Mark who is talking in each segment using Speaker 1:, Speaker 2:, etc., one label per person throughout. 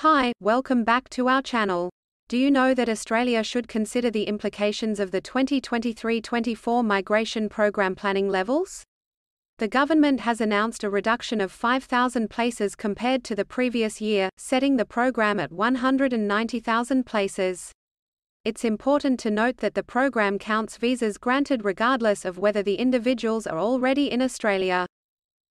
Speaker 1: Hi, welcome back to our channel. Do you know that Australia should consider the implications of the 2023-24 migration program planning levels? The government has announced a reduction of 5,000 places compared to the previous year, setting the program at 190,000 places. It's important to note that the program counts visas granted regardless of whether the individuals are already in Australia.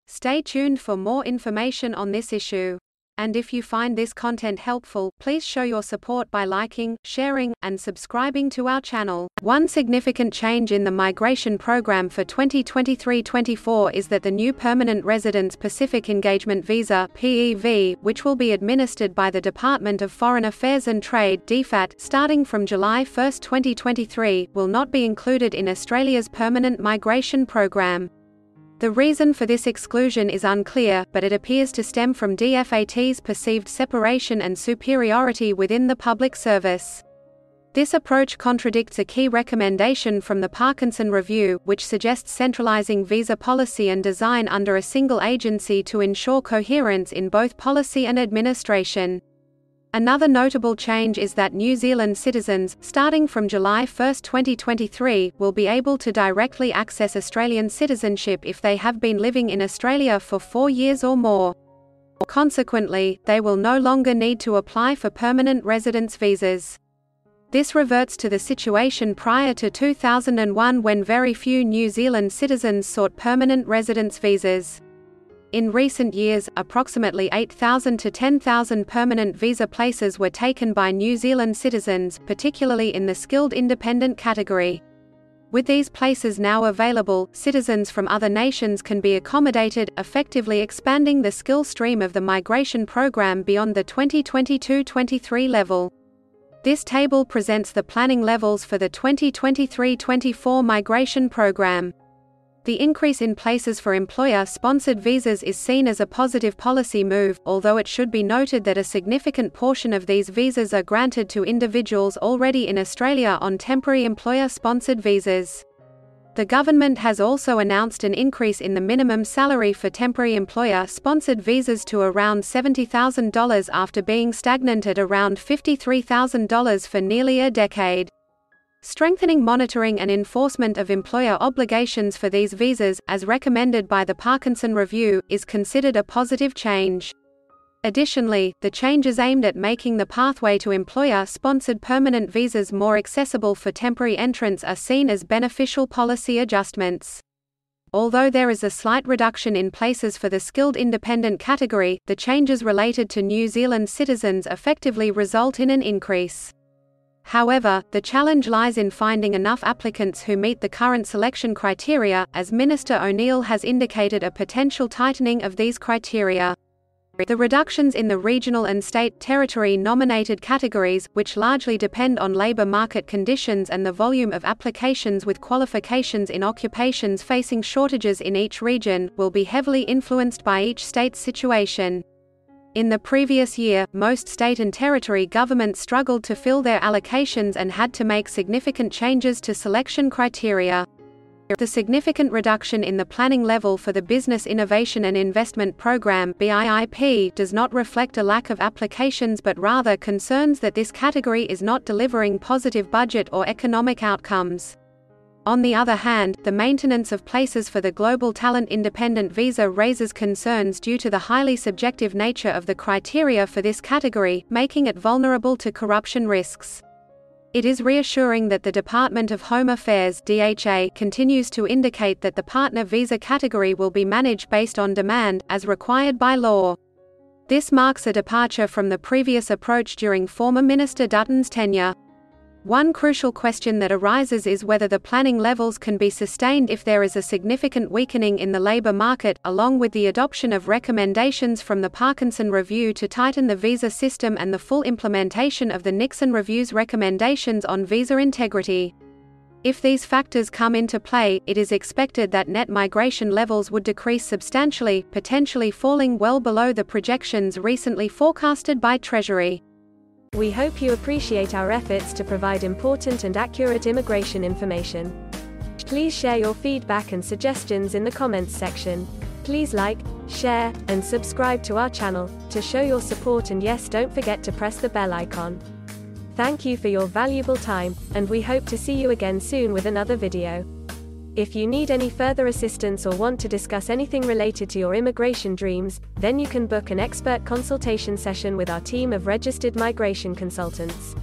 Speaker 1: Stay tuned for more information on this issue. And if you find this content helpful, please show your support by liking, sharing, and subscribing to our channel. One significant change in the migration program for 2023-24 is that the new Permanent Resident Pacific Engagement Visa (PEV), which will be administered by the Department of Foreign Affairs and Trade (DFAT) starting from July 1, 2023, will not be included in Australia's permanent migration program. The reason for this exclusion is unclear, but it appears to stem from DFAT's perceived separation and superiority within the public service. This approach contradicts a key recommendation from the Parkinson Review, which suggests centralizing visa policy and design under a single agency to ensure coherence in both policy and administration. Another notable change is that New Zealand citizens, starting from July 1, 2023, will be able to directly access Australian citizenship if they have been living in Australia for 4 years or more. Consequently, they will no longer need to apply for permanent residence visas. This reverts to the situation prior to 2001 when very few New Zealand citizens sought permanent residence visas. In recent years, approximately 8,000 to 10,000 permanent visa places were taken by New Zealand citizens, particularly in the skilled independent category. With these places now available, citizens from other nations can be accommodated, effectively expanding the skill stream of the migration program beyond the 2022-23 level. This table presents the planning levels for the 2023-24 migration program. The increase in places for employer-sponsored visas is seen as a positive policy move, although it should be noted that a significant portion of these visas are granted to individuals already in Australia on temporary employer-sponsored visas. The government has also announced an increase in the minimum salary for temporary employer-sponsored visas to around $70,000 after being stagnant at around $53,000 for nearly a decade. Strengthening monitoring and enforcement of employer obligations for these visas, as recommended by the Parkinson Review, is considered a positive change. Additionally, the changes aimed at making the pathway to employer-sponsored permanent visas more accessible for temporary entrants are seen as beneficial policy adjustments. Although there is a slight reduction in places for the skilled independent category, the changes related to New Zealand citizens effectively result in an increase. However, the challenge lies in finding enough applicants who meet the current selection criteria, as Minister O'Neill has indicated a potential tightening of these criteria. The reductions in the regional and state territory nominated categories, which largely depend on labour market conditions and the volume of applications with qualifications in occupations facing shortages in each region, will be heavily influenced by each state's situation. In the previous year, most state and territory governments struggled to fill their allocations and had to make significant changes to selection criteria. The significant reduction in the planning level for the Business Innovation and Investment Program (BIIP) does not reflect a lack of applications but rather concerns that this category is not delivering positive budget or economic outcomes. On the other hand, the maintenance of places for the Global Talent Independent Visa raises concerns due to the highly subjective nature of the criteria for this category, making it vulnerable to corruption risks. It is reassuring that the Department of Home Affairs (DHA) continues to indicate that the partner visa category will be managed based on demand, as required by law. This marks a departure from the previous approach during former Minister Dutton's tenure. One crucial question that arises is whether the planning levels can be sustained if there is a significant weakening in the labour market, along with the adoption of recommendations from the Parkinson Review to tighten the visa system and the full implementation of the Nixon Review's recommendations on visa integrity. If these factors come into play, it is expected that net migration levels would decrease substantially, potentially falling well below the projections recently forecasted by Treasury.
Speaker 2: We hope you appreciate our efforts to provide important and accurate immigration information. Please share your feedback and suggestions in the comments section. Please like, share, and subscribe to our channel to show your support, and yes, don't forget to press the bell icon. Thank you for your valuable time, and we hope to see you again soon with another video. If you need any further assistance or want to discuss anything related to your immigration dreams, then you can book an expert consultation session with our team of registered migration consultants.